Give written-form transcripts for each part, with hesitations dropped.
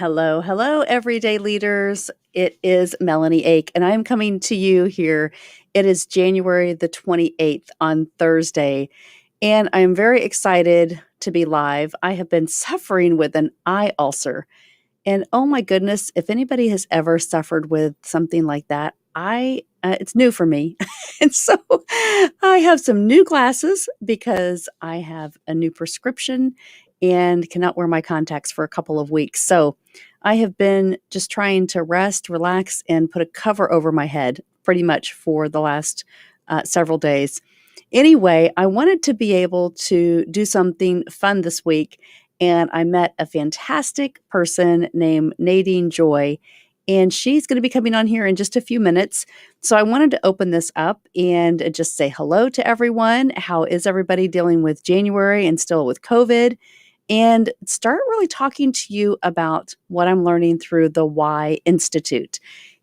Hello, hello, everyday leaders. It is Melahni Ake, and I'm coming to you here. It is January the 28th on Thursday, and I'm very excited to be live. I have been suffering with an eye ulcer, and oh my goodness, if anybody has ever suffered with something like that, I it's new for me. And so I have some new glasses because I have a new prescription and cannot wear my contacts for a couple of weeks. So I have been just trying to rest, relax, and put a cover over my head pretty much for the last several days. Anyway, I wanted to be able to do something fun this week, and I met a fantastic person named Nadene Joy, and she's going to be coming on here in just a few minutes. So I wanted to open this up and just say hello to everyone. How is everybody dealing with January and still with COVID? And start really talking to you about what I'm learning through the Why Institute.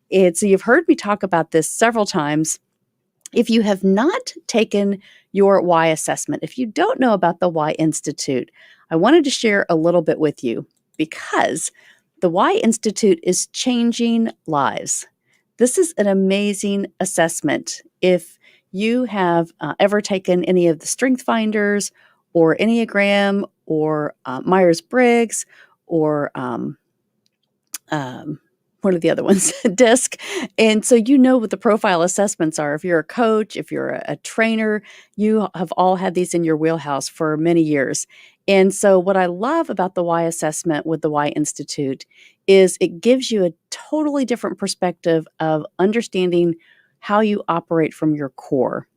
You've heard me talk about this several times. If you have not taken your Why assessment, if you don't know about the Why Institute, I wanted to share a little bit with you because the Why Institute is changing lives. This is an amazing assessment. If you have ever taken any of the Strength Finders or Enneagram or Myers-Briggs or um, what are the other ones? DISC. And so you know what the profile assessments are. If you're a coach, if you're a trainer, you have all had these in your wheelhouse for many years. And so what I love about the Why assessment with the Why Institute is it gives you a totally different perspective of understanding how you operate from your core.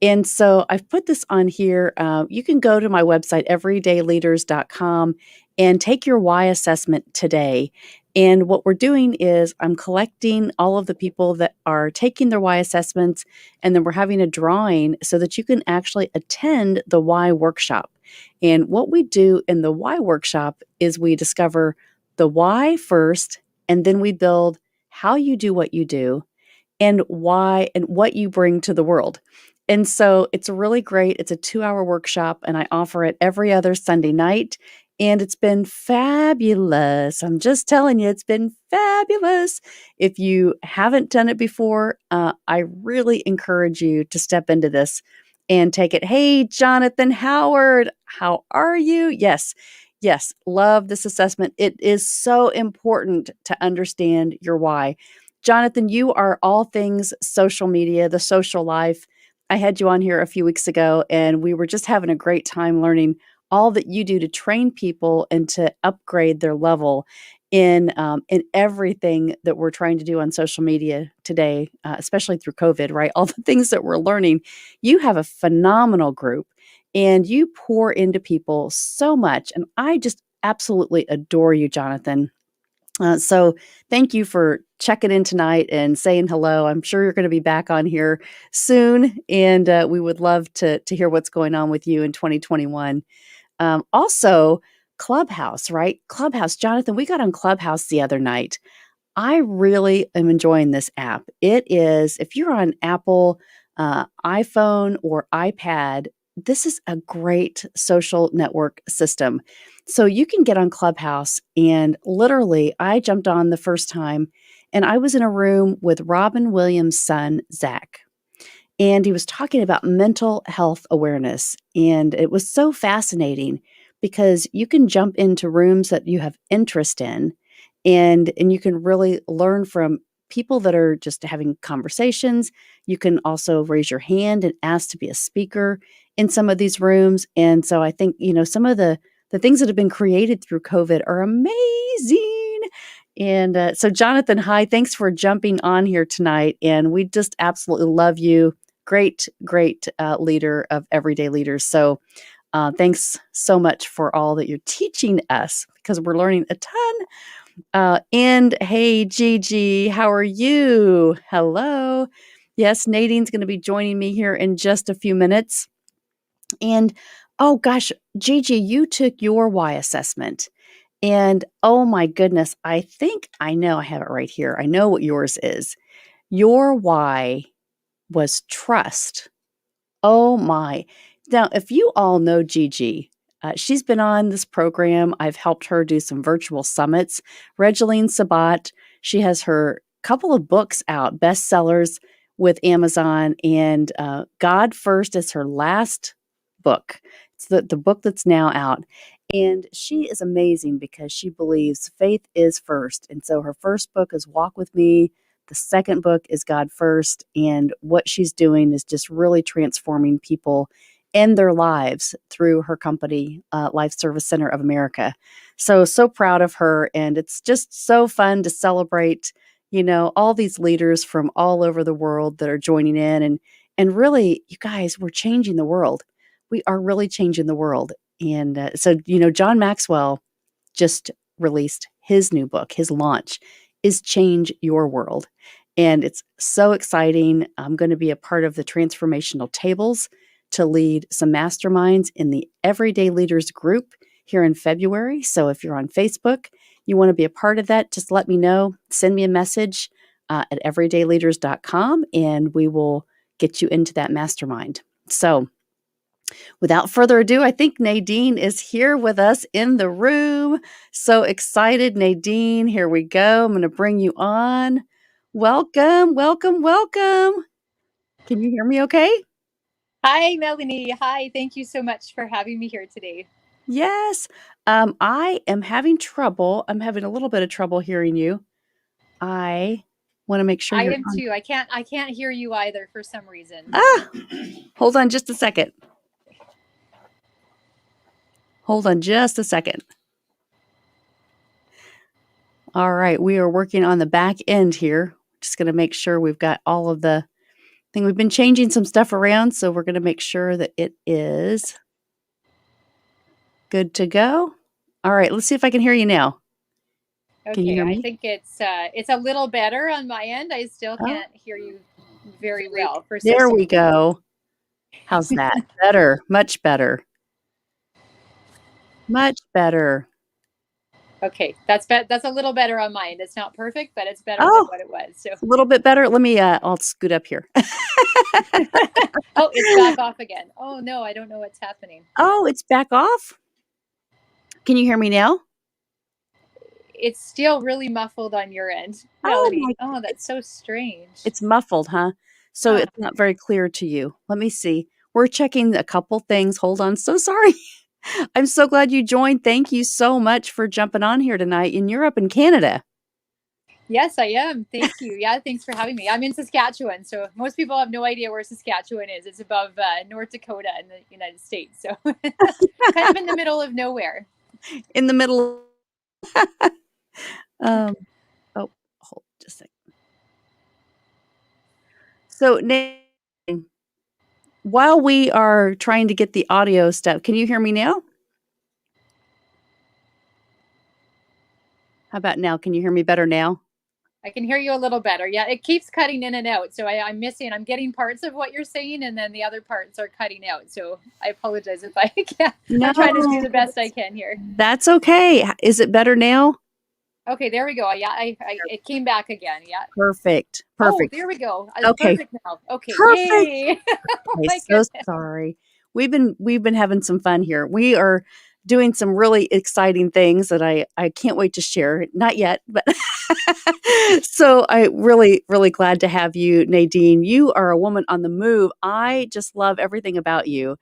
And so I've put this on here. You can go to my website, everydayleaders.com, and take your Why assessment today. And what we're doing is I'm collecting all of the people that are taking their Why assessments, and then we're having a drawing so that you can actually attend the Why workshop. And what we do in the Why workshop is we discover the why first, and then we build how you do what you do and why and what you bring to the world. And so it's really great. It's a 2-hour workshop, and I offer it every other Sunday night. And it's been fabulous. I'm just telling you, it's been fabulous. If you haven't done it before, I really encourage you to step into this and take it. Hey, Jonathan Howard, how are you? Yes, yes, love this assessment. It is so important to understand your why. Jonathan, you are all things social media, the social life. I had you on here a few weeks ago, and we were just having a great time learning all that you do to train people and to upgrade their level in everything that we're trying to do on social media today, especially through COVID, right? All the things that we're learning. You have a phenomenal group, and you pour into people so much, and I just absolutely adore you, Jonathan. So thank you for checking in tonight and saying hello. I'm sure you're going to be back on here soon, and we would love to hear what's going on with you in 2021. Also, Clubhouse, right? Clubhouse, Jonathan, we got on Clubhouse the other night. I really am enjoying this app. It is, if you're on Apple, iPhone, or iPad, this is a great social network system. So you can get on Clubhouse, and literally, I jumped on the first time, and I was in a room with Robin Williams' son, Zach. And he was talking about mental health awareness. And it was so fascinating because you can jump into rooms that you have interest in, and you can really learn from people that are just having conversations. You can also raise your hand and ask to be a speaker in some of these rooms. And so I think, some of the things that have been created through COVID are amazing. And so, Jonathan, hi, thanks for jumping on here tonight. And we just absolutely love you. Great, great leader of everyday leaders. So thanks so much for all that you're teaching us because we're learning a ton. And hey, Gigi, how are you? Hello. Yes, Nadine's going to be joining me here in just a few minutes. And oh gosh, Gigi, you took your why assessment. And oh my goodness, I think I know, I have it right here. I know what yours is. Your why was trust. Oh my. Now, if you all know Gigi, She's been on this program. I've helped her do some virtual summits. Regeline Sabat, she has her couple of books out, bestsellers with Amazon, and God First is her last book. It's the book that's now out. And she is amazing because she believes faith is first. And so her first book is Walk with Me. The second book is God First. And what she's doing is just really transforming people and their lives through her company, Life Service Center of America. So proud of her. And it's just so fun to celebrate, all these leaders from all over the world that are joining in. And really, you guys, we're changing the world. We are really changing the world. And John Maxwell just released his new book. His launch is Change Your World. And it's so exciting. I'm going to be a part of the transformational tables to lead some masterminds in the Everyday Leaders group here in February. So if you're on Facebook, you want to be a part of that, just let me know. Send me a message at everydayleaders.com and we will get you into that mastermind. So without further ado, I think Nadene is here with us in the room. So excited, Nadene. Here we go. I'm going to bring you on. Welcome, welcome, welcome. Can you hear me okay? Hi, Melahni. Hi. Thank you so much for having me here today. Yes. I am having trouble. I'm having a little bit of trouble hearing you. I want to make sure I you're am on. too. I can't hear you either for some reason. Hold on just a second. Hold on just a second. All right. We are working on the back end here. Just going to make sure we've got all of the thing. We've been changing some stuff around, so we're going to make sure that it is good to go. All right. Let's see if I can hear you now. Can you Okay, hear I me? think it's a little better on my end. I still Oh, can't hear you very well for so there some we go. How's that? Better. Much better. Much better. Okay, that's a little better on my end. It's not perfect, but it's better than Oh, what it was. So a little bit better. Let me, I'll scoot up here. oh, it's back off again. Oh no, I don't know what's happening. Oh, it's back off. Can you hear me now? It's still really muffled on your end, Oh Melahni. my, Oh, that's so strange. it's muffled, huh? So Huh. it's not very clear to you. Let me see. We're checking a couple things. Hold on. So sorry. I'm so glad you joined. Thank you so much for jumping on here tonight in Europe and Canada. Yes, I am. Thank you. Yeah, thanks for having me. I'm in Saskatchewan, so most people have no idea where Saskatchewan is. It's above North Dakota in the United States, so kind of in the middle of nowhere. In the middle. um, oh, hold just a second. So, Nate, while we are trying to get the audio stuff, can you hear me now? How about now? Can you hear me better now? I can hear you a little better. Yeah, it keeps cutting in and out, so I'm missing. I'm getting parts of what you're saying, and then the other parts are cutting out. So I apologize if I. Yeah, No, I'm trying to do the best I can here. that's okay. Is it better now? Okay, there we go. Yeah, it came back again. Yeah. Perfect. Oh, Perfect. there we go. It's Okay. perfect now. Okay, Perfect. yay! Oh Okay, my so goodness. sorry. We've been having some fun here. We are doing some really exciting things that I can't wait to share. Not yet, but so I really glad to have you, Nadene. You are a woman on the move. I just love everything about you.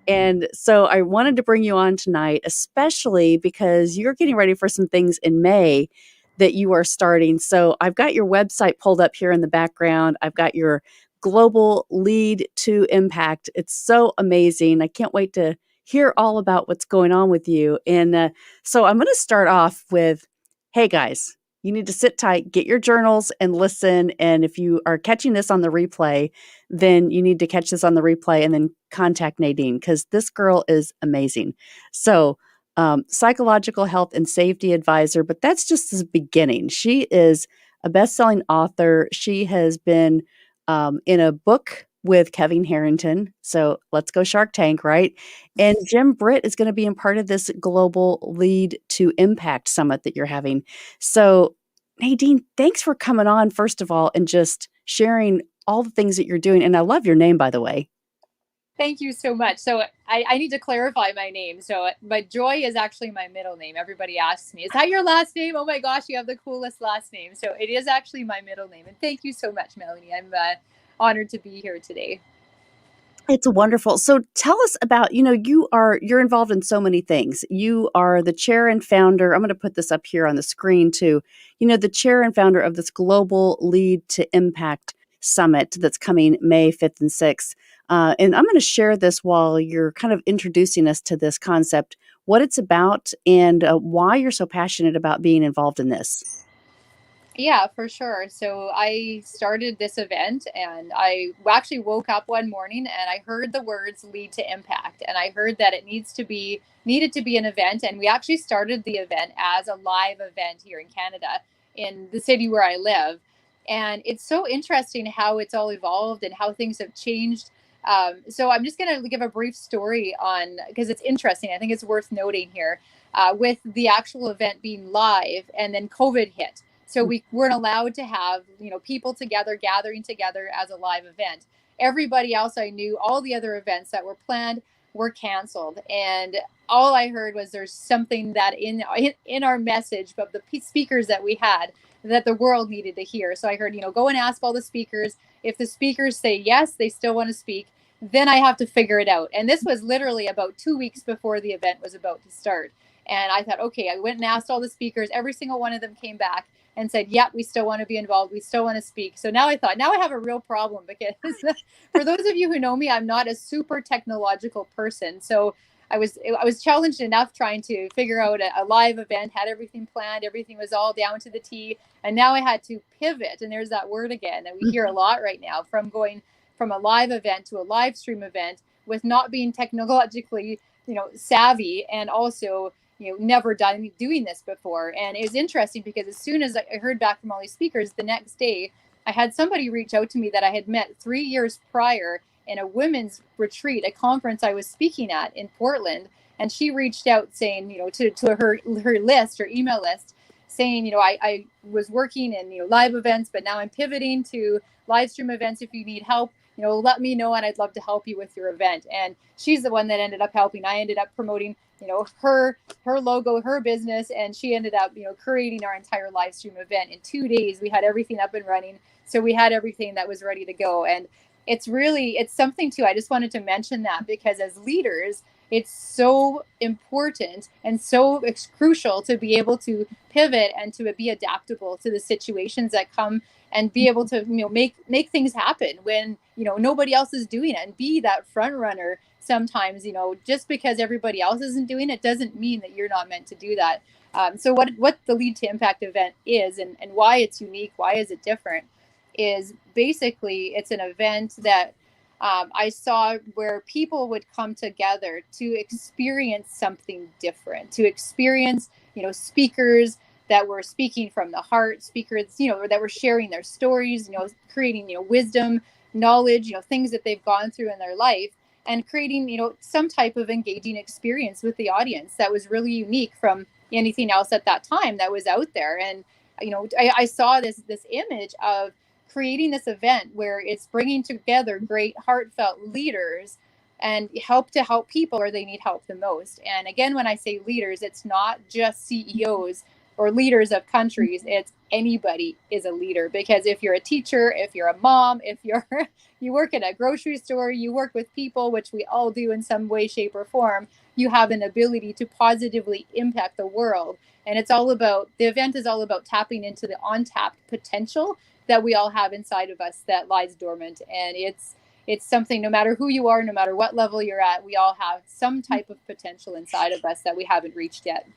And so I wanted to bring you on tonight, especially because you're getting ready for some things in May that you are starting. So I've got your website pulled up here in the background. I've got your global lead to impact. It's so amazing. I can't wait to hear all about what's going on with you. And so I'm going to start off with, hey guys, you need to sit tight, get your journals and listen. And if you are catching this on the replay, then you need to catch this on the replay and then contact Nadene because this girl is amazing. So, psychological health and safety advisor, but that's just the beginning. She is a best-selling author. She has been in a book with Kevin Harrington. So let's go Shark Tank, right? And Jim Britt is going to be in part of this global lead to impact summit that you're having. So Nadene, thanks for coming on, first of all, and just sharing all the things that you're doing. And I love your name, by the way. Thank you so much. So I need to clarify my name. So, but Joy is actually my middle name. Everybody asks me, "Is that your last name?" Oh my gosh, you have the coolest last name. So it is actually my middle name. And thank you so much, Melanie. I'm honored to be here today. It's wonderful. So tell us about, you're involved in so many things. You are the chair and founder. I'm going to put this up here on the screen too. The chair and founder of this Global Lead to Impact Summit that's coming May 5th and 6th. And I'm going to share this while you're kind of introducing us to this concept, what it's about, and why you're so passionate about being involved in this. Yeah, for sure. So I started this event and I actually woke up one morning and I heard the words lead to impact. And I heard that it needed to be an event. And we actually started the event as a live event here in Canada in the city where I live. And it's so interesting how it's all evolved and how things have changed. So I'm just going to give a brief story on because it's interesting. I think it's worth noting here with the actual event being live and then COVID hit, so we weren't allowed to have, people together, gathering together as a live event. Everybody else I knew, all the other events that were planned were canceled. And all I heard was there's something that in our message of the speakers that we had that the world needed to hear. So I heard, go and ask all the speakers. If the speakers say yes, they still want to speak, then I have to figure it out. And this was literally about 2 weeks before the event was about to start. And I thought, okay, I went and asked all the speakers. Every single one of them came back and said, "Yeah, we still want to be involved. We still want to speak." So now I thought, now I have a real problem because for those of you who know me, I'm not a super technological person. So I was challenged enough trying to figure out a live event, had everything planned, everything was all down to the T, and now I had to pivot. And there's that word again that we hear a lot right now from going from a live event to a live stream event with not being technologically, savvy and also never done doing this before. And it was interesting because as soon as I heard back from all these speakers the next day, I had somebody reach out to me that I had met 3 years prior in a women's retreat, a conference I was speaking at in Portland. And she reached out saying, to her list, her email list, saying, I was working in live events, but now I'm pivoting to live stream events. If you need help, let me know and I'd love to help you with your event. And she's the one that ended up helping. I ended up promoting her logo, her business, and she ended up creating our entire live stream event in 2 days. We had everything up and running, so we had everything that was ready to go. And it's something too. I just wanted to mention that because as leaders, it's so important and so it's crucial to be able to pivot and to be adaptable to the situations that come and be able to make things happen when nobody else is doing it and be that front runner. Sometimes just because everybody else isn't doing it doesn't mean that you're not meant to do that. So what the Lead to Impact event is and why it's unique, why is it different, is basically it's an event that I saw where people would come together to experience something different, to experience speakers that were speaking from the heart, speakers that were sharing their stories, creating wisdom, knowledge, things that they've gone through in their life, and creating some type of engaging experience with the audience that was really unique from anything else at that time that was out there. And I saw this image of creating this event where it's bringing together great heartfelt leaders and help people where they need help the most. And again, when I say leaders, it's not just CEOs or leaders of countries. It's anybody is a leader, because if you're a teacher, if you're a mom, if you're you work at a grocery store, you work with people, which we all do in some way, shape, or form, you have an ability to positively impact the world. And the event is all about tapping into the untapped potential that we all have inside of us that lies dormant. And it's something, no matter who you are, no matter what level you're at, we all have some type of potential inside of us that we haven't reached yet.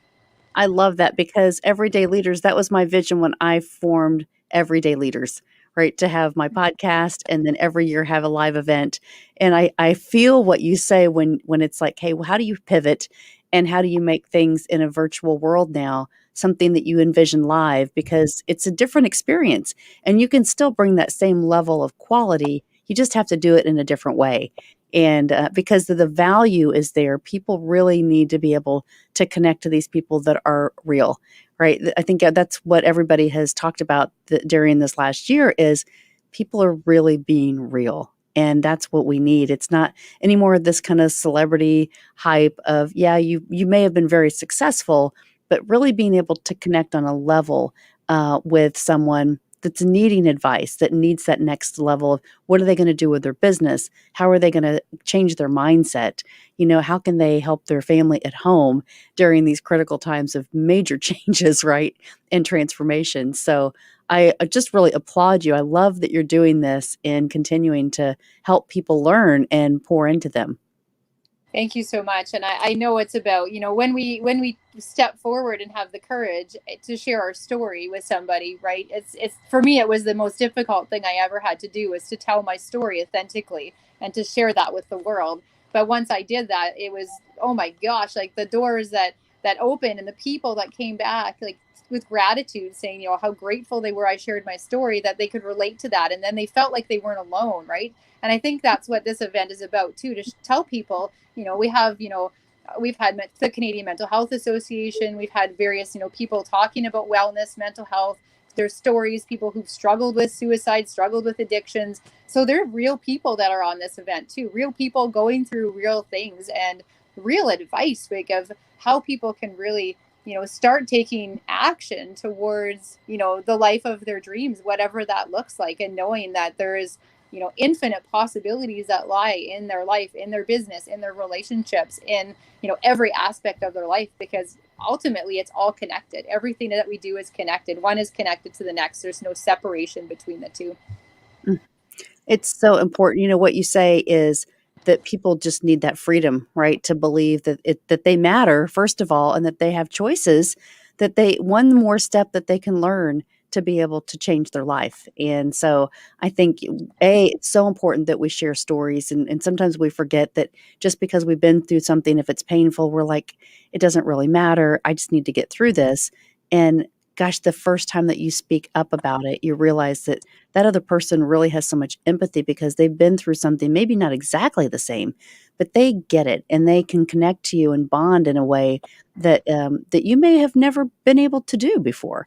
I love that because everyday leaders, that was my vision when I formed Everyday Leaders, right? To have my podcast and then every year have a live event. And I feel what you say when it's like, hey, well, how do you pivot and how do you make things in a virtual world now something that you envision live? Because it's a different experience and you can still bring that same level of quality. You just have to do it in a different way. And because the value is there, people really need to be able to connect to these people that are real, right? I think that's what everybody has talked about during this last year is people are really being real. And that's what we need. It's not anymore this kind of celebrity hype of, yeah, you may have been very successful, but really being able to connect on a level with someone that's needing advice, that needs that next level of what are they going to do with their business? How are they going to change their mindset? How can they help their family at home during these critical times of major changes, right? And transformation. So I just really applaud you. I love that you're doing this and continuing to help people learn and pour into them. Thank you so much. And I know it's about, when we step forward and have the courage to share our story with somebody, right? It's for me, it was the most difficult thing I ever had to do, was to tell my story authentically and to share that with the world. But once I did that, it was, oh my gosh, like the doors that opened and the people that came back, like with gratitude, saying, how grateful they were I shared my story, that they could relate to that. And then they felt like they weren't alone, right? And I think that's what this event is about too, to tell people, we've had the Canadian Mental Health Association, we've had various, people talking about wellness, mental health. There's stories, people who've struggled with suicide, struggled with addictions. So there are real people that are on this event too, real people going through real things and real advice, like, of how people can really, start taking action towards, the life of their dreams, whatever that looks like, and knowing that there is, infinite possibilities that lie in their life, in their business, in their relationships, in, every aspect of their life, because ultimately it's all connected. Everything that we do is connected. One is connected to the next. There's no separation between the two. It's so important. What you say is that people just need that freedom, right? To believe that they matter, first of all, and that they have choices, that they one more step that they can learn to be able to change their life. And so I think it's so important that we share stories, and sometimes we forget that just because we've been through something, if it's painful, we're like, it doesn't really matter. I just need to get through this. And gosh, the first time that you speak up about it, you realize that that other person really has so much empathy because they've been through something, maybe not exactly the same, but they get it and they can connect to you and bond in a way that you may have never been able to do before.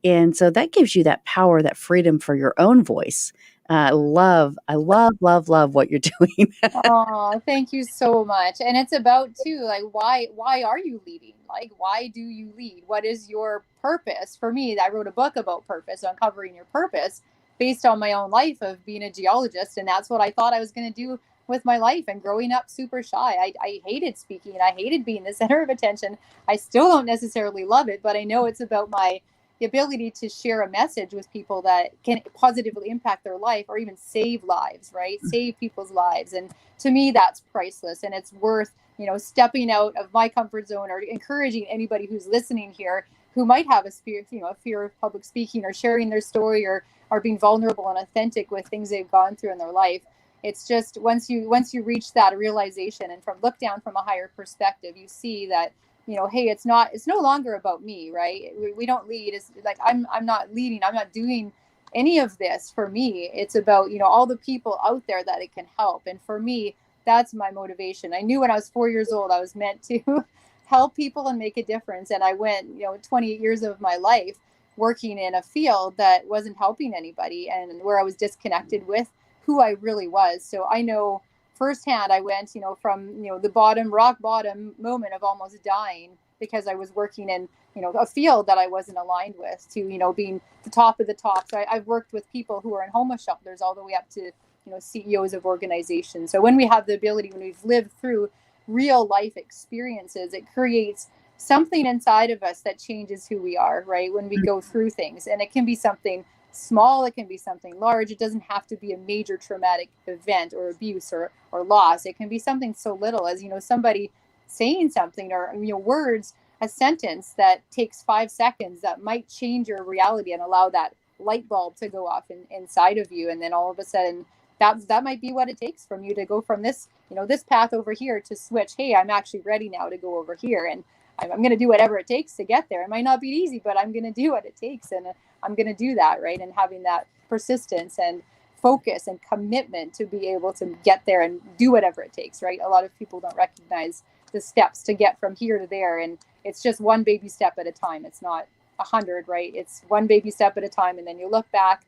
And so that gives you that power, that freedom for your own voice. I love, love, love what you're doing. Oh, thank you so much. And it's about too, like, why are you leading? Like, why do you lead? What is your purpose? For me, I wrote a book about purpose, uncovering your purpose, based on my own life of being a geologist, and that's what I thought I was going to do with my life. And growing up super shy, I hated speaking and I hated being the center of attention. I still don't necessarily love it, but I know it's about my the ability to share a message with people that can positively impact their life, or even save lives, right? Save people's lives. And to me, that's priceless, and it's worth, stepping out of my comfort zone, or encouraging anybody who's listening here who might have a fear of public speaking, or sharing their story, or being vulnerable and authentic with things they've gone through in their life. It's just, once you reach that realization and from look down from a higher perspective, you see that, hey, it's no longer about me, right? We don't lead. It's like, I'm not leading, I'm not doing any of this for me. It's about, all the people out there that it can help. And for me, that's my motivation. I knew when I was 4 years old I was meant to help people and make a difference. And I went, 28 years of my life working in a field that wasn't helping anybody, and where I was disconnected with who I really was. So I know firsthand, I went, from, the rock bottom moment of almost dying because I was working in, a field that I wasn't aligned with, to, being the top of the top. So I've worked with people who are in homeless shelters all the way up to, CEOs of organizations. So when we have the ability, when we've lived through real life experiences, it creates something inside of us that changes who we are, right? When we go through things, and it can be something small, it can be something large. It doesn't have to be a major traumatic event or abuse or loss. It can be something so little as, somebody saying something, or, words, a sentence that takes 5 seconds that might change your reality and allow that light bulb to go off inside of you. And then all of a sudden, that might be what it takes from you to go from this, this path over here, to switch. Hey, I'm actually ready now to go over here, and I'm going to do whatever it takes to get there. It might not be easy, but I'm going to do what it takes, and I'm going to do that, right? And having that persistence and focus and commitment to be able to get there and do whatever it takes, right? A lot of people don't recognize the steps to get from here to there, and it's just one baby step at a time. It's not 100, right? It's one baby step at a time, and then you look back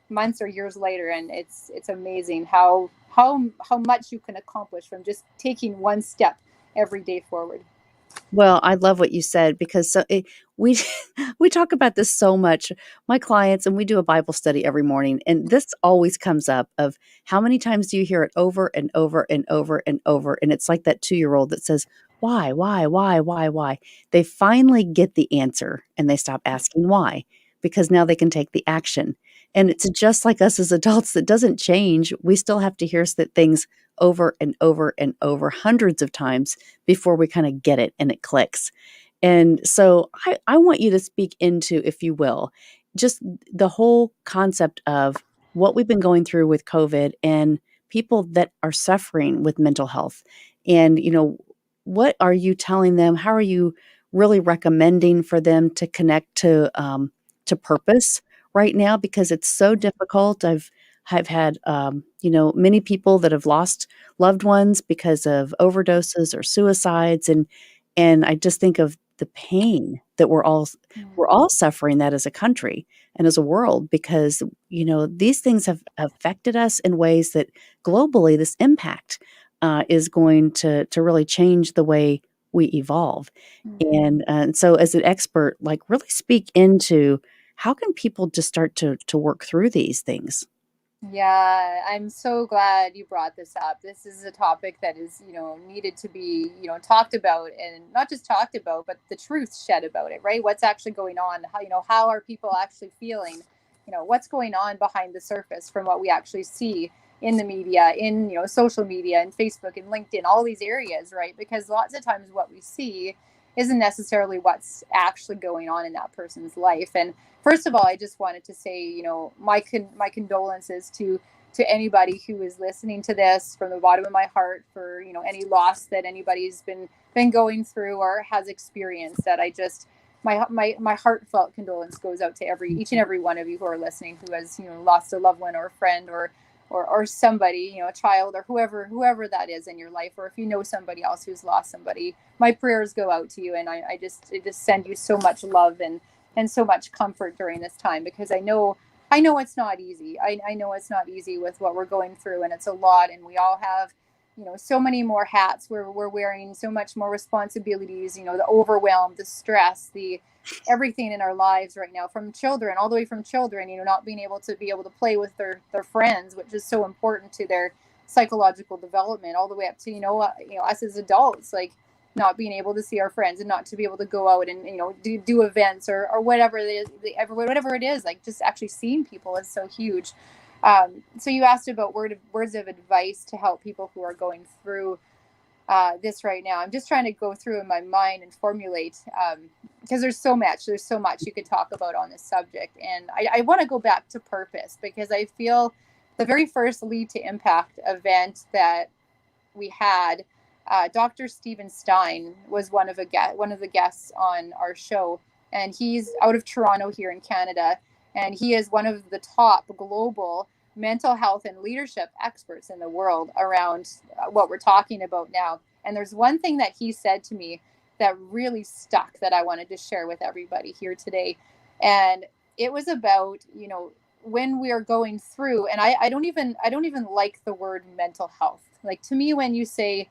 months or years later, and it's amazing how much you can accomplish from just taking one step every day forward. Well, I love what you said because we we talk about this so much. My clients and we do a Bible study every morning, and this always comes up of how many times do you hear it over and over and over and over, and it's like that 2-year-old that says, why?" They finally get the answer and they stop asking why because now they can take the action. And it's just like us as adults that doesn't change. We still have to hear things over and over and over hundreds of times before we kind of get it and it clicks. And so I want you to speak into, if you will, just the whole concept of what we've been going through with COVID and people that are suffering with mental health. And, what are you telling them? How are you really recommending for them to connect to purpose right now? Because it's so difficult. I've had many people that have lost loved ones because of overdoses or suicides, and I just think of the pain that we're all suffering that as a country and as a world because these things have affected us in ways that globally this impact is going to really change the way we evolve. Mm-hmm. And so as an expert, like really speak into how can people just start to work through these things. Yeah, I'm so glad you brought this up. This is a topic that is, needed to be, talked about, and not just talked about, but the truth shed about it, right? What's actually going on? How are people actually feeling? What's going on behind the surface from what we actually see in the media, in, social media and Facebook and LinkedIn, all these areas, right? Because lots of times what we see isn't necessarily what's actually going on in that person's life. And first of all, I just wanted to say, my condolences to anybody who is listening to this from the bottom of my heart for any loss that anybody's been going through or has experienced. That I just my heartfelt condolence goes out to each and every one of you who are listening who has lost a loved one or a friend or somebody, a child or whoever that is in your life, or if you know somebody else who's lost somebody, my prayers go out to you, and I just send you so much love and so much comfort during this time, because I know it's not easy. I know it's not easy with what we're going through, and it's a lot, and we all have so many more hats we're wearing, so much more responsibilities, the overwhelm, the stress, the everything in our lives right now, from children, all the way from children, not being able to play with their friends, which is so important to their psychological development, all the way up to us as adults, like not being able to see our friends and not to be able to go out and do events or whatever it is, whatever it is, like just actually seeing people is so huge. So you asked about words of advice to help people who are going through this right now. I'm just trying to go through in my mind and formulate, because there's so much you could talk about on this subject. And I want to go back to purpose, because I feel the very first Lead to Impact event that we had, Dr. Stephen Stein was one of the guests on our show, and he's out of Toronto here in Canada, and he is one of the top global mental health and leadership experts in the world around what we're talking about now. And there's one thing that he said to me that really stuck that I wanted to share with everybody here today, and it was about when we are going through, and I don't even like the word mental health. Like, to me, when you say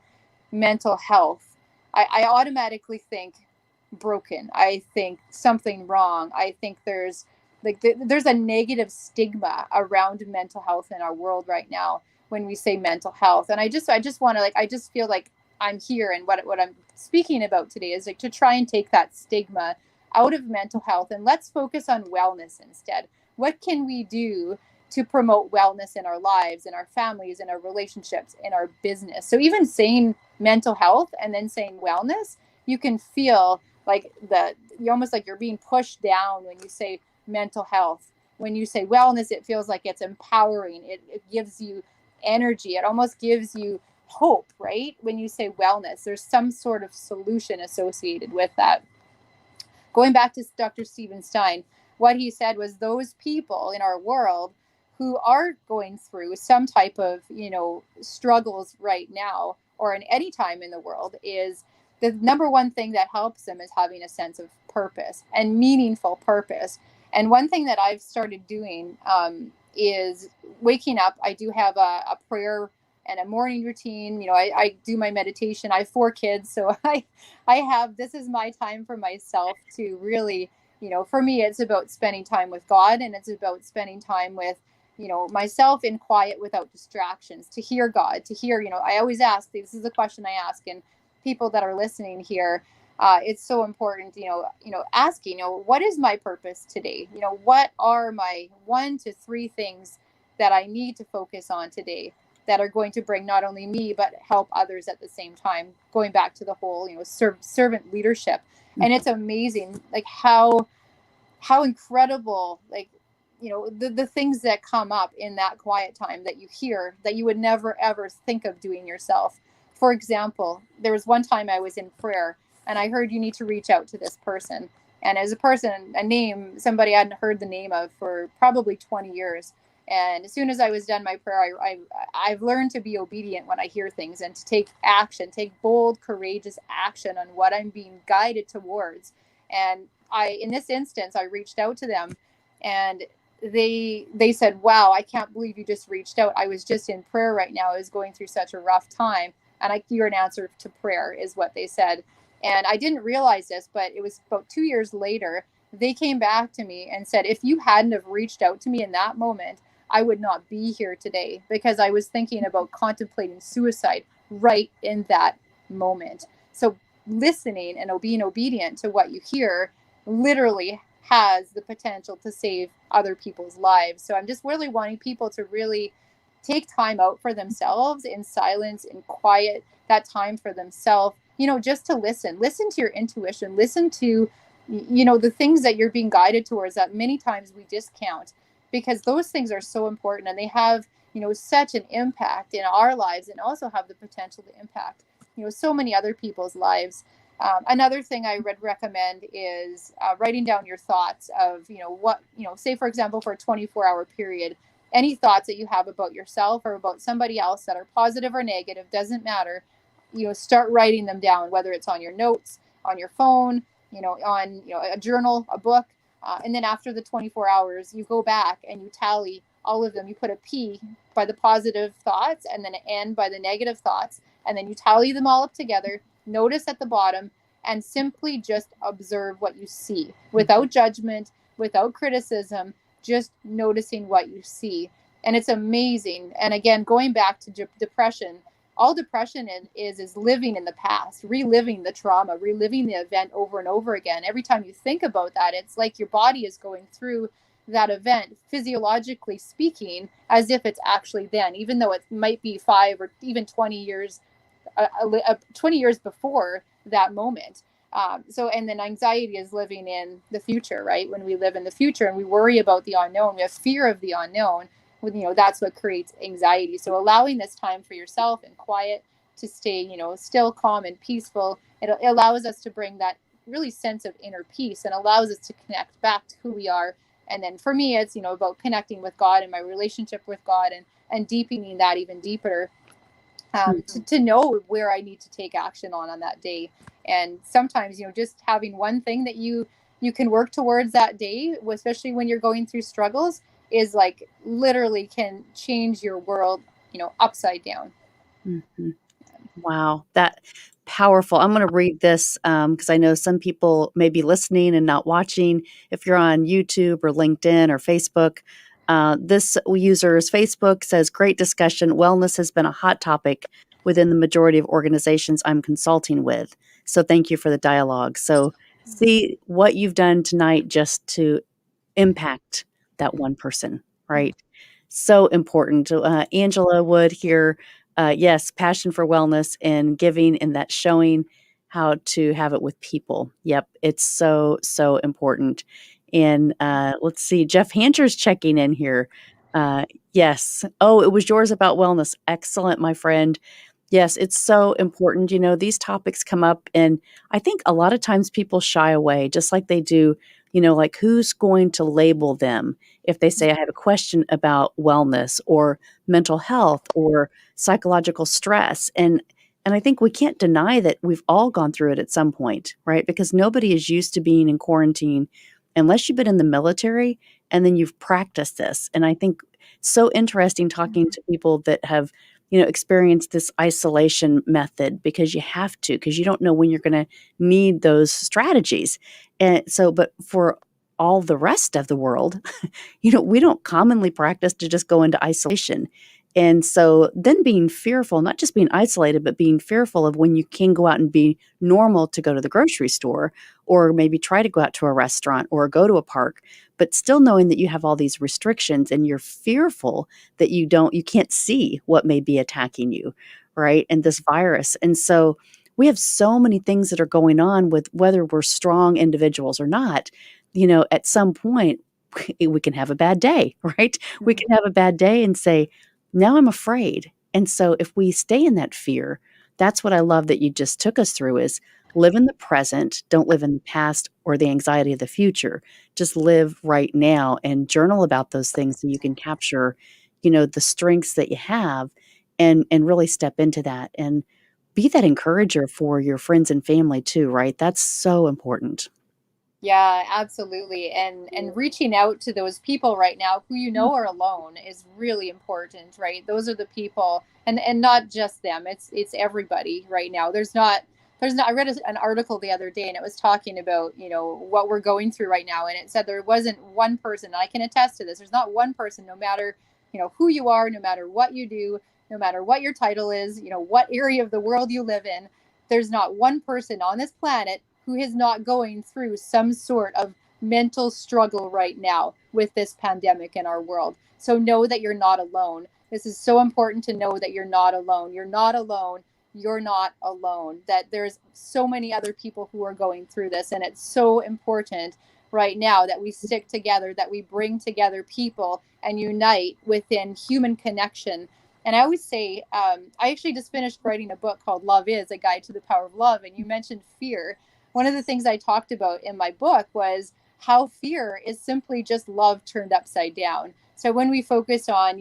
mental health, I automatically think broken. I think something wrong. I think there's a negative stigma around mental health in our world right now when we say mental health. And I just want to, like, I just feel like I'm here, and what I'm speaking about today is like to try and take that stigma out of mental health, and let's focus on wellness instead. What can we do to promote wellness in our lives, in our families, in our relationships, in our business? So even saying mental health and then saying wellness, you can feel like you're almost like you're being pushed down when you say mental health. When you say wellness, it feels like it's empowering. It gives you energy. It almost gives you hope, right? When you say wellness, there's some sort of solution associated with that. Going back to Dr. Stephen Stein, what he said was those people in our world who are going through some type of, struggles right now or in any time in the world, is the number one thing that helps them is having a sense of purpose and meaningful purpose. And one thing that I've started doing is waking up. I do have a prayer and a morning routine. I do my meditation. I have 4 kids, so I have, this is my time for myself to really, for me, it's about spending time with God, and it's about spending time with, myself in quiet without distractions, to hear God, to hear, I always ask, this is the question I ask, and people that are listening here, it's so important, asking, what is my purpose today? What are my 1 to 3 things that I need to focus on today that are going to bring not only me but help others at the same time? Going back to the whole, servant leadership, and it's amazing, like how incredible, like, the things that come up in that quiet time that you hear that you would never ever think of doing yourself. For example, there was one time I was in prayer and I heard, you need to reach out to this person. And as a person, a name, somebody I hadn't heard the name of for probably 20 years. And as soon as I was done my prayer, I've learned to be obedient when I hear things, and to take action, take bold, courageous action on what I'm being guided towards. And in this instance, I reached out to them, and they said, wow, I can't believe you just reached out. I was just in prayer right now. I was going through such a rough time, and you're an answer to prayer, is what they said. And I didn't realize this, but it was about 2 years later, they came back to me and said, if you hadn't have reached out to me in that moment, I would not be here today, because I was thinking about contemplating suicide right in that moment. So listening and being obedient to what you hear literally has the potential to save other people's lives. So I'm just really wanting people to really take time out for themselves, in silence, in quiet, that time for themselves, just to listen to your intuition, listen to, the things that you're being guided towards that many times we discount, because those things are so important, and they have, such an impact in our lives, and also have the potential to impact, so many other people's lives. Another thing I would recommend is writing down your thoughts of, what, say, for example, for a 24-hour period, any thoughts that you have about yourself or about somebody else that are positive or negative, doesn't matter. Start writing them down, whether it's on your notes, on your phone, on, a journal, a book. And then after the 24 hours, you go back and you tally all of them. You put a P by the positive thoughts and then an N by the negative thoughts. And then you tally them all up together. Notice at the bottom, and simply just observe what you see without judgment, without criticism, just noticing what you see. And it's amazing. And again, going back to depression, all depression is living in the past, reliving the trauma, reliving the event over and over again. Every time you think about that, it's like your body is going through that event, physiologically speaking, as if it's actually then, even though it might be 5 or even 20 years 20 years before that moment. And then anxiety is living in the future, right? When we live in the future and we worry about the unknown, we have fear of the unknown. That's what creates anxiety. So allowing this time for yourself and quiet, to stay, still, calm, and peaceful, it allows us to bring that really sense of inner peace, and allows us to connect back to who we are. And then for me, it's, about connecting with God and my relationship with God, and deepening that even deeper, to know where I need to take action on that day. And sometimes, just having one thing that you can work towards that day, especially when you're going through struggles, is like literally can change your world, upside down. Mhm. Wow, that powerful. I'm gonna read this, because I know some people may be listening and not watching. If you're on YouTube or LinkedIn or Facebook, this user's Facebook says, "Great discussion. Wellness has been a hot topic within the majority of organizations I'm consulting with. So thank you for the dialogue." So see what you've done tonight just to impact that one person, right? So important. Angela Wood here, yes, passion for wellness and giving, and that showing how to have it with people. Yep, it's so, so important. And let's see, Jeff Hancher's checking in here. Yes. Oh, it was yours about wellness. Excellent, my friend. Yes, it's so important. These topics come up, and I think a lot of times people shy away, just like they do, like who's going to label them if they say, I have a question about wellness or mental health or psychological stress. And I think we can't deny that we've all gone through it at some point, right? Because nobody is used to being in quarantine unless you've been in the military and then you've practiced this. And I think so interesting talking Mhm. to people that have, experienced this isolation method, because you have to, because you don't know when you're going to need those strategies. And so, but for all the rest of the world, we don't commonly practice to just go into isolation. And so then being fearful, not just being isolated, but being fearful of when you can go out and be normal to go to the grocery store, or maybe try to go out to a restaurant or go to a park, but still knowing that you have all these restrictions and you're fearful that you can't see what may be attacking you, right? And this virus. And so we have so many things that are going on with whether we're strong individuals or not. At some point, we can have a bad day, right? We Mhm. can have a bad day and say, now I'm afraid. And so if we stay in that fear, that's what I love that you just took us through is live in the present, don't live in the past or the anxiety of the future. Just live right now and journal about those things so you can capture, the strengths that you have and really step into that and be that encourager for your friends and family too, right? That's so important. Yeah, absolutely. And reaching out to those people right now who you know are alone is really important, right? Those are the people, and not just them. It's everybody right now. There's not I read an article the other day, and it was talking about, what we're going through right now, and it said there wasn't one person, and I can attest to this. There's not one person, no matter, who you are, no matter what you do, no matter what your title is, what area of the world you live in, there's not one person on this planet who is not going through some sort of mental struggle right now with this pandemic in our world. So know that you're not alone. This is so important to know that you're not alone. You're not alone. You're not alone. That there's so many other people who are going through this. And it's so important right now that we stick together, that we bring together people and unite within human connection. And I always say, I actually just finished writing a book called Love Is a Guide to the Power of Love. And you mentioned fear. One of the things I talked about in my book was how fear is simply just love turned upside down. So when we focus on,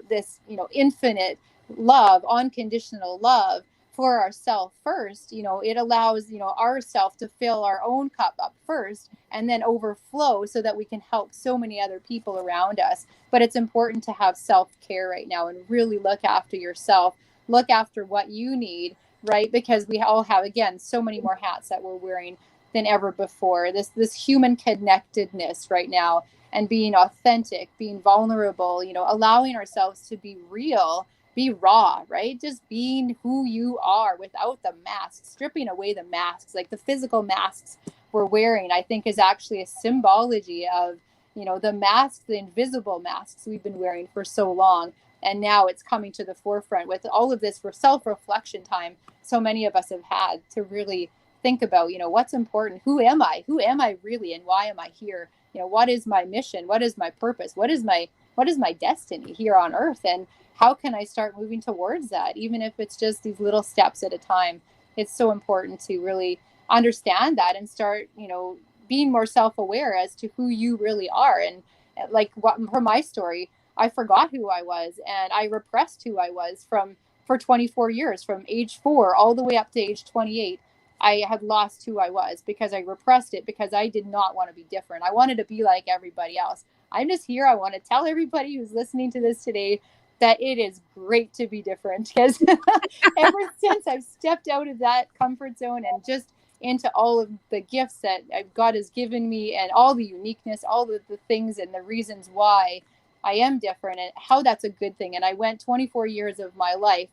this, infinite love, unconditional love for ourself first, it allows, ourself to fill our own cup up first and then overflow so that we can help so many other people around us. But it's important to have self-care right now and really look after yourself, look after what you need, right? Because we all have, again, so many more hats that we're wearing than ever before. This human connectedness right now, and being authentic, being vulnerable, allowing ourselves to be real, be raw, right? Just being who you are without the masks, stripping away the masks, like the physical masks we're wearing, I think is actually a symbology of, the masks, the invisible masks we've been wearing for so long. And now it's coming to the forefront with all of this for self-reflection time so many of us have had to really think about, what's important, who am I really, and why am I here, what is my mission, what is my purpose, what is my destiny here on earth, and how can I start moving towards that, even if it's just these little steps at a time. It's so important to really understand that and start, being more self-aware as to who you really are. And like, what from my story, I forgot who I was and I repressed who I was for 24 years, from age 4 all the way up to age 28. I had lost who I was because I repressed it, because I did not want to be different. I wanted to be like everybody else. I'm just here. I want to tell everybody who's listening to this today that it is great to be different, because ever since I've stepped out of that comfort zone and just into all of the gifts that God has given me, and all the uniqueness, all the things and the reasons why I am different, and how that's a good thing. And I went 24 years of my life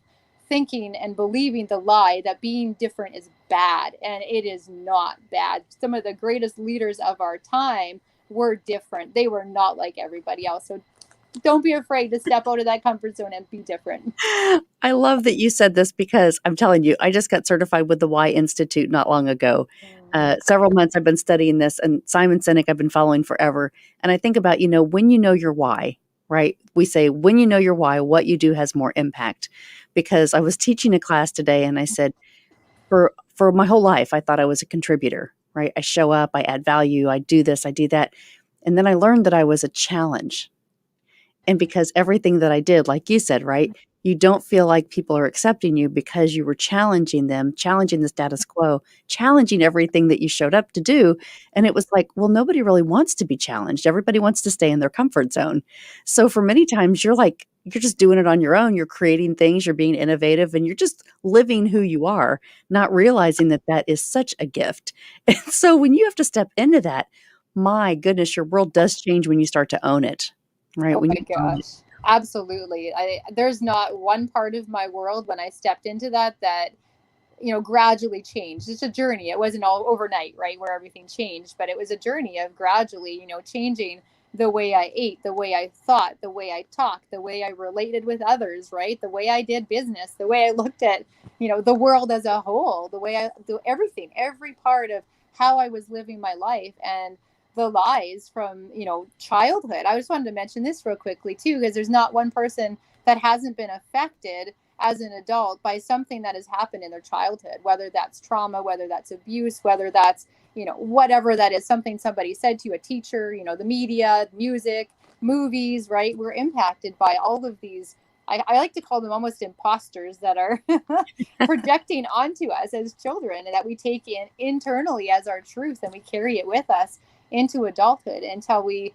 thinking and believing the lie that being different is bad, and it is not bad. Some of the greatest leaders of our time were different. They were not like everybody else. So don't be afraid to step out of that comfort zone and be different. I love that you said this because I'm telling you, I just got certified with the Why Institute not long ago. Several months I've been studying this, and Simon Sinek I've been following forever. And I think about, when you know your why, right? We say, when you know your why, what you do has more impact. Because I was teaching a class today and I said, for my whole life, I thought I was a contributor, right? I show up, I add value, I do this, I do that. And then I learned that I was a challenge. And because everything that I did, like you said, right? You don't feel like people are accepting you because you were challenging them, challenging the status quo, challenging everything that you showed up to do, and it was like, well, nobody really wants to be challenged. Everybody wants to stay in their comfort zone. So for many times, you're just doing it on your own. You're creating things, you're being innovative, and you're just living who you are, not realizing that that is such a gift. And so when you have to step into that, my goodness, your world does change when you start to own it, right? Oh When my you own it. gosh. Absolutely. There's not one part of my world when I stepped into that gradually changed. It's a journey. It wasn't all overnight, right, where everything changed, but it was a journey of gradually, changing the way I ate, the way I thought, the way I talked, the way I related with others, right, the way I did business, the way I looked at, the world as a whole, the way I do everything, every part of how I was living my life, and the lies from childhood. I just wanted to mention this real quickly too, because there's not one person that hasn't been affected as an adult by something that has happened in their childhood, whether that's trauma, whether that's abuse, whether that's, whatever that is, something somebody said to a teacher, the media, music, movies, right? We're impacted by all of these. I like to call them almost imposters that are projecting onto us as children, and that we take in internally as our truth, and we carry it with us into adulthood until we,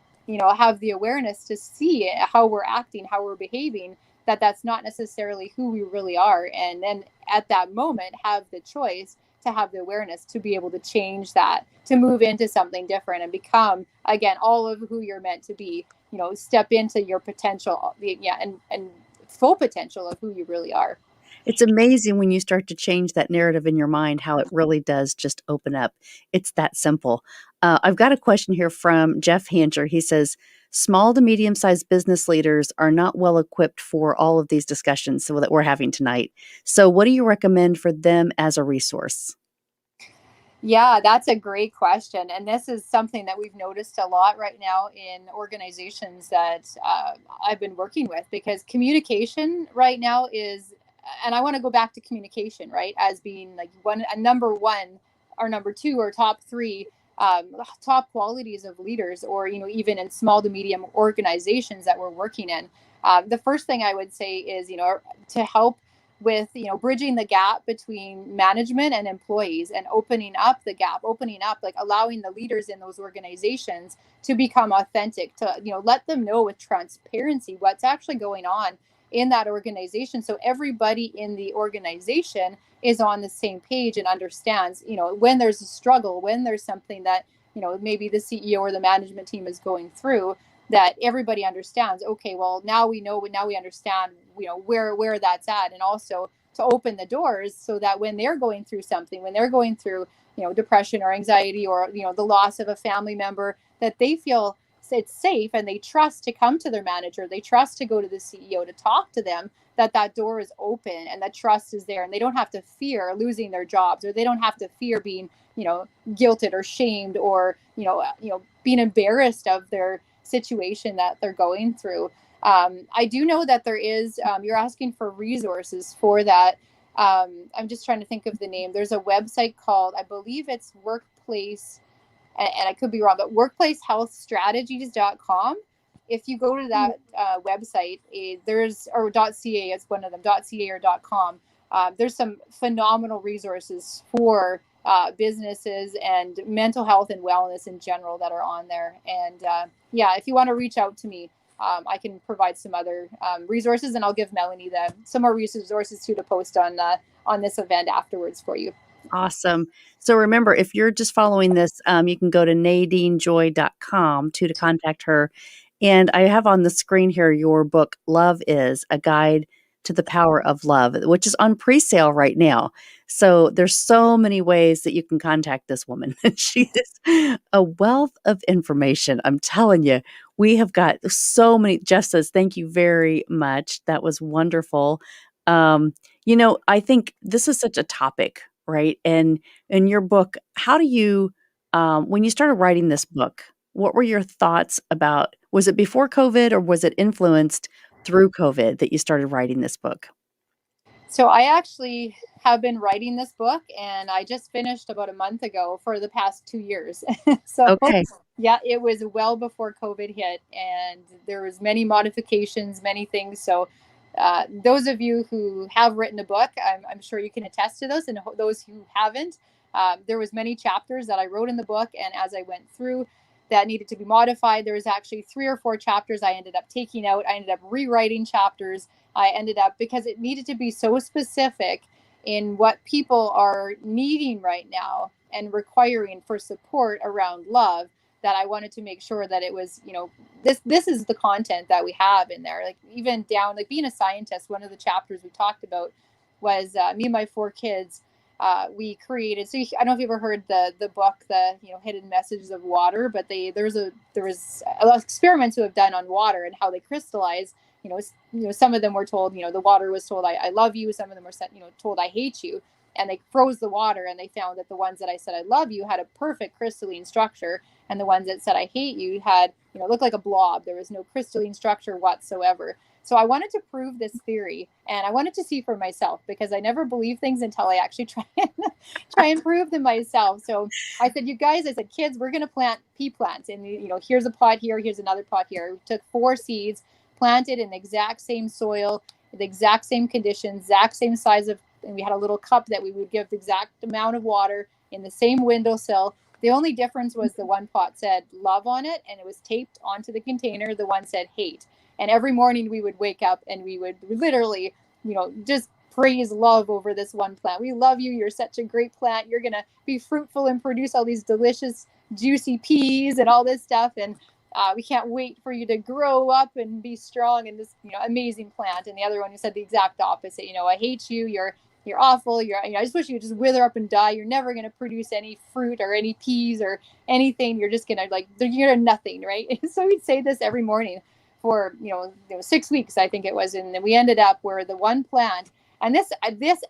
have the awareness to see how we're acting, how we're behaving, that that's not necessarily who we really are, and then at that moment have the choice to have the awareness to be able to change that, to move into something different and become again all of who you're meant to be, step into your potential, yeah, and full potential of who you really are. It's amazing when you start to change that narrative in your mind, how it really does just open up. It's that simple. I've got a question here from Jeff Hancher. He says, small to medium sized business leaders are not well equipped for all of these discussions that we're having tonight. So, what do you recommend for them as a resource? Yeah, that's a great question. And this is something that we've noticed a lot right now in organizations that I've been working with, because communication right now is, and I want to go back to communication, right, as being like a number one, or number two, or top three, top qualities of leaders, or, even in small to medium organizations that we're working in. The first thing I would say is, to help with bridging the gap between management and employees, and opening up the gap, opening up, like allowing the leaders in those organizations to become authentic, to let them know with transparency what's actually going on in that organization, so everybody in the organization is on the same page and understands, when there's a struggle, when there's something that maybe the CEO or the management team is going through, that everybody understands, okay, well, now we know, now we understand, where that's at, and also to open the doors so that when they're going through something, when they're going through depression or anxiety, or the loss of a family member, that they feel it's safe and they trust to come to their manager, they trust to go to the CEO to talk to them, that door is open and that trust is there, and they don't have to fear losing their jobs, or they don't have to fear being guilted or shamed, or being embarrassed of their situation that they're going through. I do know that there is, you're asking for resources for that. I'm just trying to think of the name. There's a website called, I believe it's Workplace, and I could be wrong, but workplacehealthstrategies.com. If you go to that website, there's, or .ca is one of them, .ca or .com. There's some phenomenal resources for businesses and mental health and wellness in general that are on there. And yeah, if you want to reach out to me, I can provide some other resources, and I'll give Melanie some more resources too to post on this event afterwards for you. Awesome. So remember, if you're just following this, you can go to nadinejoy.com to contact her. And I have on the screen here your book, Love Is a Guide to the Power of Love, which is on pre-sale right now. So there's so many ways that you can contact this woman. She is a wealth of information. I'm telling you, we have got so many. Jeff says, thank you very much. That was wonderful. I think this is such a topic, right? And in your book, how do you, when you started writing this book, what were your thoughts about, was it before COVID or was it influenced through COVID that you started writing this book? So I actually have been writing this book, and I just finished about a month ago for the past 2 years. So Okay. yeah, it was well before COVID hit, and there was many modifications, many things. So those of you who have written a book, I'm sure you can attest to those, and those who haven't, there was many chapters that I wrote in the book, and as I went through, that needed to be modified. There was actually 3 or 4 chapters I ended up taking out. I ended up rewriting chapters. I ended up, because it needed to be so specific in what people are needing right now and requiring for support around love, that I wanted to make sure that it was, this is the content that we have in there. Like, even down, like, being a scientist, one of the chapters we talked about was me and my 4 kids. We created. So I don't know if you've ever heard the book, the Hidden Messages of Water, but there was a lot of experiments who have done on water and how they crystallize. Some of them were told, the water was told, I love you. Some of them were sent, told, I hate you. And they froze the water, and they found that the ones that I said I love you had a perfect crystalline structure, and the ones that said I hate you had, looked like a blob. There was no crystalline structure whatsoever. So I wanted to prove this theory, and I wanted to see for myself, because I never believe things until I actually try and prove them myself. So I said, you guys, I said, kids, we're going to plant pea plants, and here's a pot here, here's another pot here. We took 4 seeds, planted in the exact same soil, the exact same conditions, exact same size of, and we had a little cup that we would give the exact amount of water in the same windowsill. The only difference was the one pot said love on it, and it was taped onto the container. The one said hate. And every morning we would wake up and we would literally, just praise love over this one plant. We love you. You're such a great plant. You're going to be fruitful and produce all these delicious, juicy peas and all this stuff. And we can't wait for you to grow up and be strong and this, amazing plant. And the other one who said the exact opposite. I hate you. You're awful. I just wish you would just wither up and die. You're never going to produce any fruit or any peas or anything. You're just going to you're nothing, right? So we'd say this every morning for 6 weeks, I think it was, and then we ended up where the one plant, and this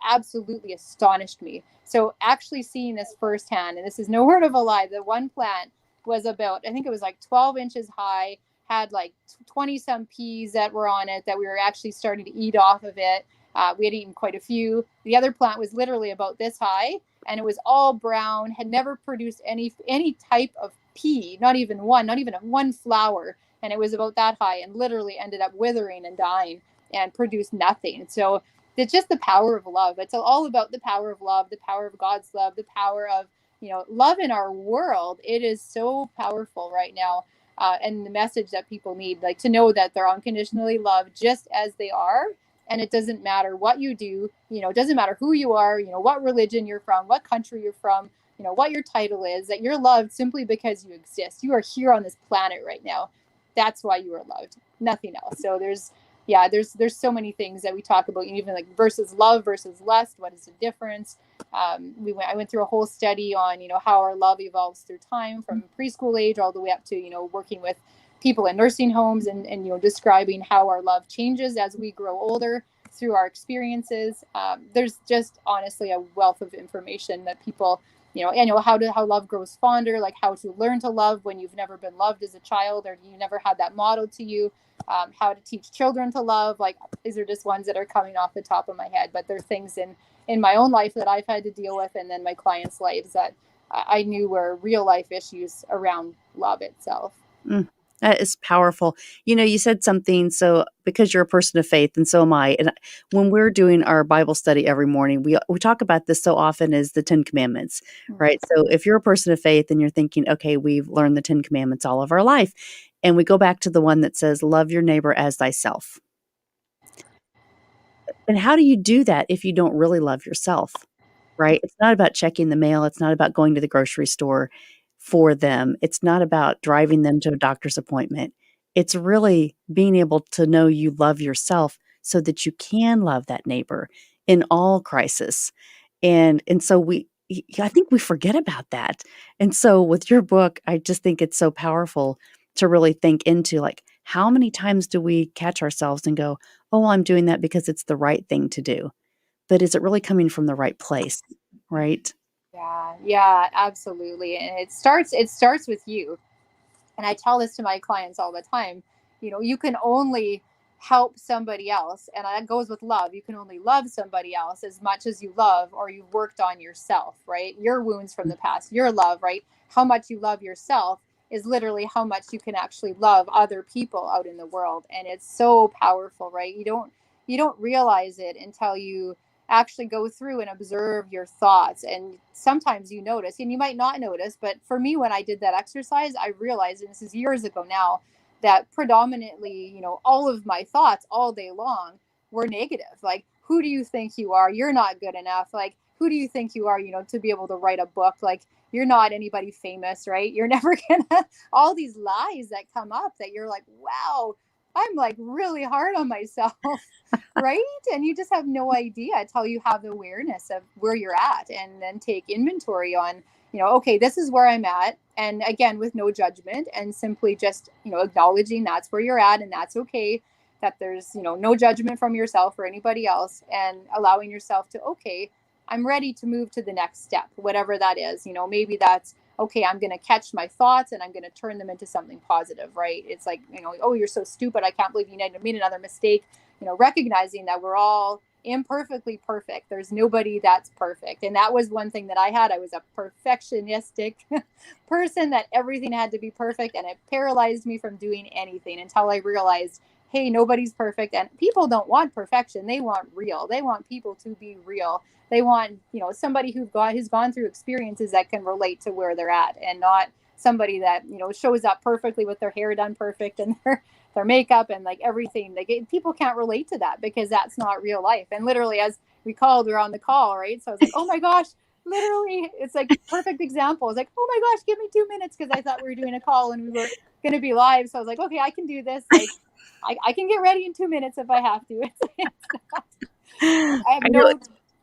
absolutely astonished me. So actually seeing this firsthand, and this is no word of a lie, the one plant was about, I think it was like 12 inches high, had like 20 some peas that were on it that we were actually starting to eat off of it. We had eaten quite a few. The other plant was literally about this high, and it was all brown, had never produced any type of pea, not even one flower. And it was about that high, and literally ended up withering and dying and produced nothing. So it's just the power of love. It's all about the power of love, the power of God's love, the power of, love in our world. It is so powerful right now. And the message that people need, like, to know that they're unconditionally loved just as they are. And it doesn't matter what you do, it doesn't matter who you are, what religion you're from, what country you're from, what your title is, that you're loved simply because you exist. You are here on this planet right now. That's why you are loved, nothing else. So there's so many things that we talk about, even like versus love versus lust. What is the difference? I went through a whole study on, how our love evolves through time, from preschool age all the way up to, working with people in nursing homes, and describing how our love changes as we grow older through our experiences. There's just honestly a wealth of information that people, how love grows fonder, like how to learn to love when you've never been loved as a child, or you never had that modeled to you. How to teach children to love. Like, these are just ones that are coming off the top of my head, but there are things in my own life that I've had to deal with, and then my clients' lives that I knew were real life issues around love itself. Mm, that is powerful. You said something, so because you're a person of faith and so am I, and when we're doing our Bible study every morning, we talk about this so often as the 10 commandments, right? So if you're a person of faith and you're thinking, okay, we've learned the 10 commandments all of our life, and we go back to the one that says, love your neighbor as thyself. And how do you do that if you don't really love yourself? Right? It's not about checking the mail. It's not about going to the grocery store for them. It's not about driving them to a doctor's appointment. It's really being able to know you love yourself so that you can love that neighbor in all crisis. And so I think we forget about that. And so with your book, I just think it's so powerful to really think into, like, how many times do we catch ourselves and go, "Oh, well, I'm doing that because it's the right thing to do." But is it really coming from the right place, right? Yeah, absolutely. And it starts with you. And I tell this to my clients all the time. You can only help somebody else, and that goes with love. You can only love somebody else as much as you love or you've worked on yourself, right? Your wounds from the past, your love, right? How much you love yourself is literally how much you can actually love other people out in the world. And it's so powerful, right? you don't realize it until you actually go through and observe your thoughts. And sometimes you notice, and you might not notice, but for me, when I did that exercise, I realized, and this is years ago now, that predominantly, all of my thoughts all day long were negative. Like, who do you think you are? You're not good enough. Like, who do you think you are, to be able to write a book? Like, you're not anybody famous, right? You're never gonna, all these lies that come up that you're like, wow, I'm like really hard on myself, right? And you just have no idea until you have the awareness of where you're at, and then take inventory on, okay, this is where I'm at. And again, with no judgment, and simply just, acknowledging that's where you're at, and that's okay, that there's, no judgment from yourself or anybody else, and allowing yourself to, okay, I'm ready to move to the next step, whatever that is. Maybe that's, okay, I'm going to catch my thoughts and I'm going to turn them into something positive, right? It's like, oh, you're so stupid. I can't believe you made another mistake. Recognizing that we're all imperfectly perfect. There's nobody that's perfect. And that was one thing that I had. I was a perfectionistic person, that everything had to be perfect. And it paralyzed me from doing anything until I realized, hey, nobody's perfect. And people don't want perfection. They want real. They want people to be real. They want, somebody who's gone through experiences that can relate to where they're at, and not somebody that, shows up perfectly with their hair done perfect and their makeup and like everything. People can't relate to that, because that's not real life. And literally, as we're on the call, right? So I was like, oh my gosh, literally, it's like perfect example. It's like, oh my gosh, give me 2 minutes, because I thought we were doing a call and we were going to be live. So I was like, okay, I can do this. Like, I can get ready in 2 minutes if I have to. I have I know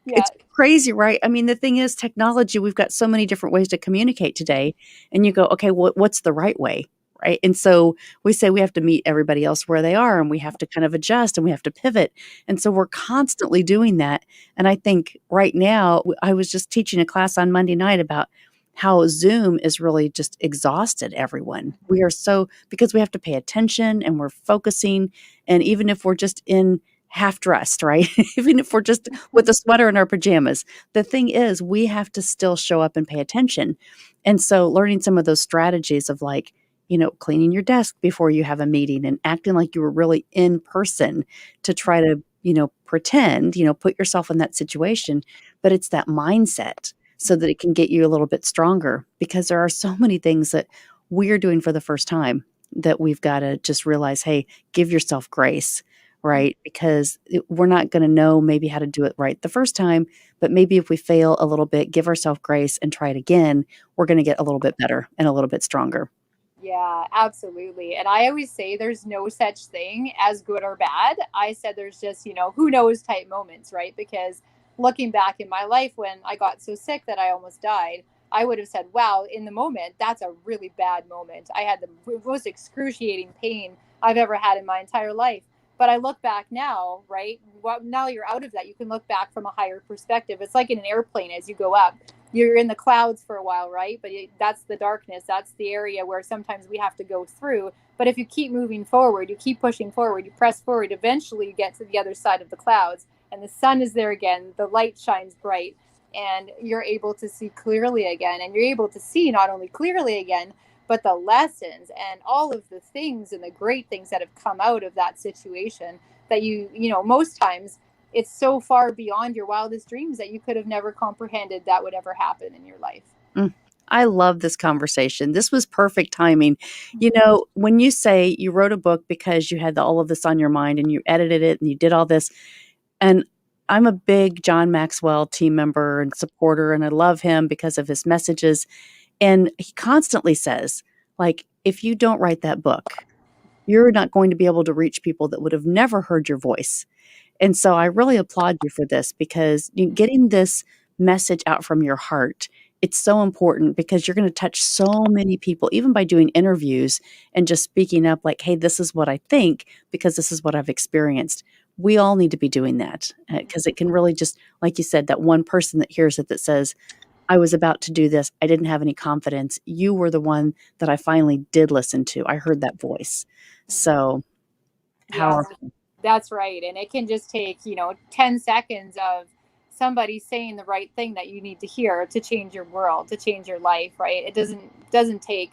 no, yeah. it's crazy, right? I mean, the thing is technology, we've got so many different ways to communicate today, and you go, "Okay, what's the right way?" Right? And so we say we have to meet everybody else where they are, and we have to kind of adjust, and we have to pivot, and so we're constantly doing that, and I think right now I was just teaching a class on Monday night about how Zoom is really just exhausted everyone. We are so because we have to pay attention, and we're focusing, and even if we're just in half dressed, right? Even if we're just with a sweater and our pajamas. The thing is, we have to still show up and pay attention. And so learning some of those strategies of like, cleaning your desk before you have a meeting and acting like you were really in person to try to, pretend, put yourself in that situation. But it's that mindset so that it can get you a little bit stronger, because there are so many things that we're doing for the first time that we've got to just realize, hey, give yourself grace, right? Because we're not going to know maybe how to do it right the first time, but maybe if we fail a little bit, give ourselves grace and try it again, we're going to get a little bit better and a little bit stronger. Yeah, absolutely. And I always say there's no such thing as good or bad. I said there's just, who knows type moments, right? Because looking back in my life, when I got so sick that I almost died, I would have said, wow, in the moment, that's a really bad moment. I had the most excruciating pain I've ever had in my entire life. But I look back now, right? Well, now you're out of that. You can look back from a higher perspective. It's like in an airplane as you go up, you're in the clouds for a while, right? But that's the darkness. That's the area where sometimes we have to go through. But if you keep moving forward, you keep pushing forward, you press forward, eventually you get to the other side of the clouds, and the sun is there again. The light shines bright, and you're able to see clearly again. And you're able to see not only clearly again, but the lessons and all of the things and the great things that have come out of that situation, that most times it's so far beyond your wildest dreams that you could have never comprehended that would ever happen in your life. Mm. I love this conversation. This was perfect timing. Mm-hmm. When you say you wrote a book because you had all of this on your mind and you edited it and you did all this, and I'm a big John Maxwell team member and supporter, and I love him because of his messages. And he constantly says, like, if you don't write that book, you're not going to be able to reach people that would have never heard your voice. And so I really applaud you for this, because getting this message out from your heart, it's so important, because you're going to touch so many people, even by doing interviews and just speaking up like, hey, this is what I think because this is what I've experienced. We all need to be doing that, because it can really just, like you said, that one person that hears it that says, I was about to do this. I didn't have any confidence. You were the one that I finally did listen to. I heard that voice. So Yeah, powerful. that's right. And it can just take, 10 seconds of somebody saying the right thing that you need to hear to change your world, to change your life, right? It doesn't take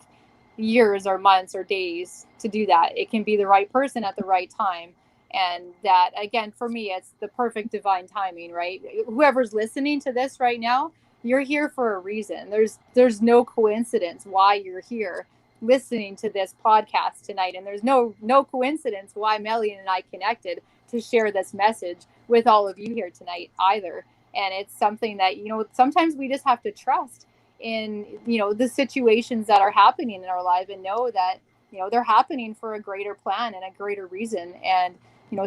years or months or days to do that. It can be the right person at the right time. And that, again, for me, it's the perfect divine timing, right? Whoever's listening to this right now, you're here for a reason. There's no coincidence why you're here listening to this podcast tonight, and there's no coincidence why Melly and I connected to share this message with all of you here tonight either. And it's something that, sometimes we just have to trust in, the situations that are happening in our life, and know that, they're happening for a greater plan and a greater reason. And,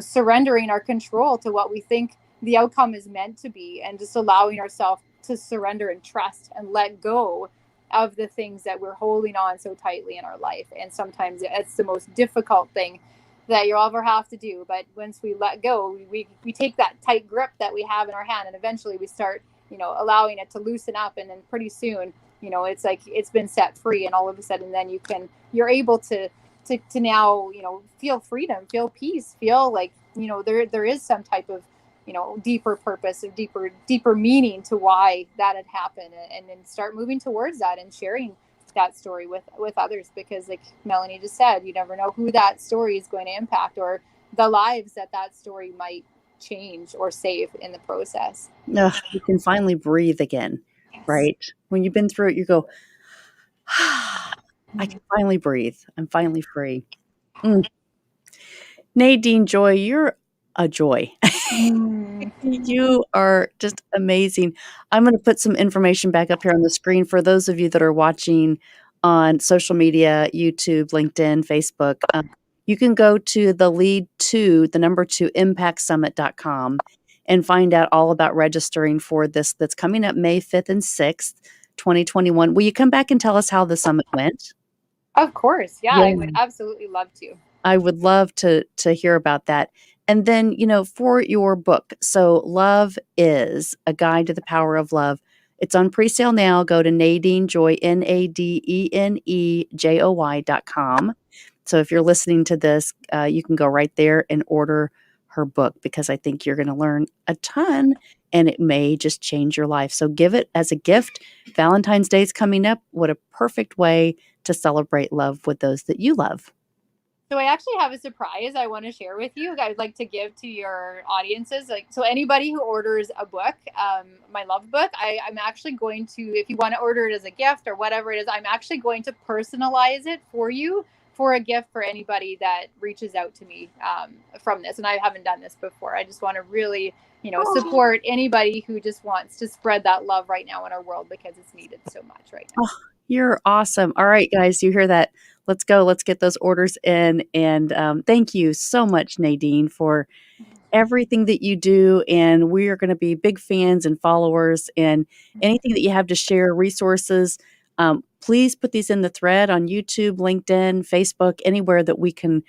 surrendering our control to what we think the outcome is meant to be, and just allowing ourselves to surrender and trust and let go of the things that we're holding on so tightly in our life. And sometimes it's the most difficult thing that you'll ever have to do. But once we let go, we take that tight grip that we have in our hand, and eventually we start, allowing it to loosen up. And then pretty soon, it's like it's been set free, and all of a sudden then you're able to now, feel freedom, feel peace, feel like, there is some type of, deeper purpose, or deeper meaning to why that had happened. And then start moving towards that and sharing that story with others, because, like Melahni just said, you never know who that story is going to impact, or the lives that story might change or save in the process. Ugh, you can finally breathe again, Yes. right? When you've been through it, you go, I can finally breathe. I'm finally free. Mm. Nadine Joy, you're a joy. Mm. You are just amazing. I'm gonna put some information back up here on the screen for those of you that are watching on social media, YouTube, LinkedIn, Facebook. You can go to the lead to the number 2 impactsummit.com and find out all about registering for this that's coming up May 5th and 6th, 2021. Will you come back and tell us how the summit went? Of course. Yeah, Yeah. I would absolutely love to. I would love to hear about that. And then, for your book, so Love Is a Guide to the Power of Love. It's on pre-sale now. Go to Nadene Joy, NadeneJoy.com. So if you're listening to this, you can go right there and order her book, because I think you're going to learn a ton, and it may just change your life. So give it as a gift. Valentine's Day is coming up. What a perfect way to celebrate love with those that you love. So I actually have a surprise I want to share with you. I'd like to give to your audiences. Like, so anybody who orders a book, my love book, I'm actually going to, if you want to order it as a gift or whatever it is, I'm actually going to personalize it for you for a gift for anybody that reaches out to me from this. And I haven't done this before. I just want to really, support anybody who just wants to spread that love right now in our world, because it's needed so much right now. Oh, you're awesome. All right, guys, you hear that? Let's go. Let's get those orders in. And thank you so much, Nadine, for everything that you do. And we are going to be big fans and followers. And anything that you have to share, resources, please put these in the thread on YouTube, LinkedIn, Facebook, anywhere that we can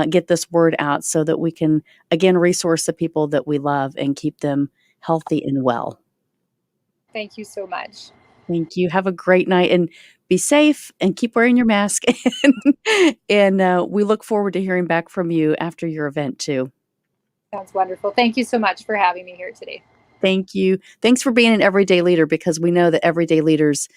get this word out, so that we can, again, resource the people that we love and keep them healthy and well. Thank you so much. Thank you. Have a great night, and be safe, and keep wearing your mask. And we look forward to hearing back from you after your event too. Sounds wonderful. Thank you so much for having me here today. Thank you. Thanks for being an everyday leader, because we know that everyday leaders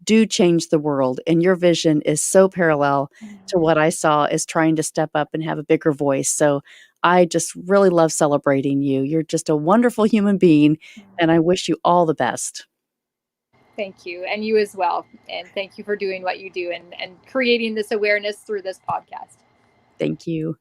do change the world, and your vision is so parallel to what I saw as trying to step up and have a bigger voice. So I just really love celebrating you. You're just a wonderful human being, and I wish you all the best. Thank you. And you as well. And thank you for doing what you do, and creating this awareness through this podcast. Thank you.